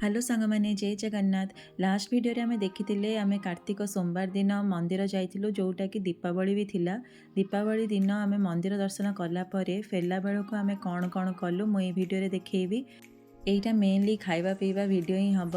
Hello सांग मैंने जय जगन्नाथ। लास्ट वीडियो रे आमे देखिथिले आमे कार्तिक सोमवार दिन मंदिर जाइथिलु जोटा कि दीपावली भी थिला। दीपावली दिन आमे मंदिर दर्शन कला परे फेरला बेलको आमे कौन कौन कलु मु ए वीडियो रे देखैबी। एटा मेनली खाइबा पीवा वीडियो ही हम।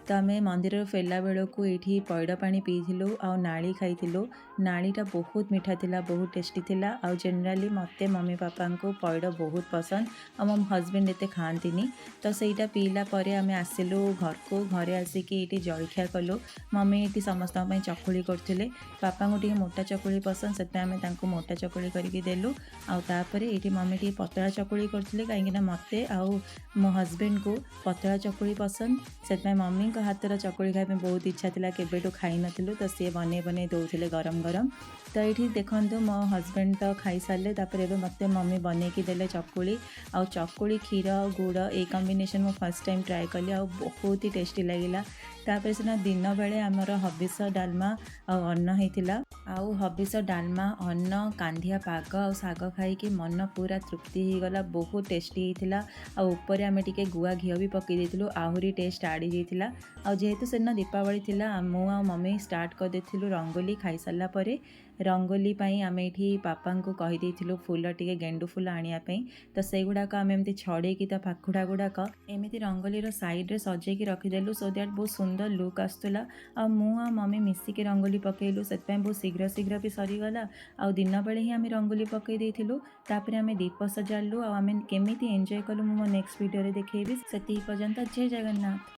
तो आम मंदिर फेरला बेलू ये पैड़ पा पीलु आ नाली खाइलु। नालीटा बहुत मीठा थिला, बहुत टेस्टी थिला। आ जनरली मते मम्मी पापा को पैड़ बहुत पसंद आ मो हजबैंड एते खाती। तो सहीटा पीला परे आम आसिलु घर को। घरे आसिकी ये जलखिया कलु। मम्मी ये समस्त चकुली करते। पापा को टे मोटा चकुली पसंद से आम मोटा चकुली करके देलु। आउे ये मम्मी टे पतला चकुली करते कहीं मते आउ मो हजबैंड को पतला चकुली पसंद से मम्मी हाथर चकुली खाने बहुत इच्छा था केवेठू खाई नु। तो सी बन बन दौले गरम गरम। तो ये देखूँ मो हजबैंड तो खाई सारे मत मम्मी बनईकी देले चकुली आ चकुली क्षीर गुड़ ये कॉम्बिनेशन मो फर्स्ट टाइम ट्राए कली आ बहुत ही टेस्टी लगिला। तापर सीना दिन बेले आमर हबिष डालमा अन्न होता आउ हबिष डालमा अन्न कांदिया पाग आ साग खाई मन पूरा तृप्ति हो गला। बहुत टेस्टी होता। आपर आम टे गुआ घी भी पकई देलु आहरी टेस्ट आड़ी जाइला। आ जेहेतु से दीपावली थिला मु आ मम्मी स्टार्ट कर देथिलु रंगोली खाई सारा परे। रंगोली पाई आम ये पापा को कही देथिलु फूल टे गेंडु फूल आनिया पई। तो से गुड़ाक आम एमती छड़ेकी ता पाखुड़ा गुड़ाक एमती रंगोली साइड रे सजेकी रखीदेलु सो दैट बहुत सुंदर लुक आसुला। आ मु आ मम्मी मिसिकी रंगोली पकेलु से बहुत शीघ्र शीघ्र भी सरीगला। आ दिन बेले ही आम रंगोली पकई देथिलु। तापर आम दीप सजालु आम केमिति एंजॉय कलु मो नेक्स्ट वीडियो रे देखैबी। सेति पर्यंत जय जगन्नाथ।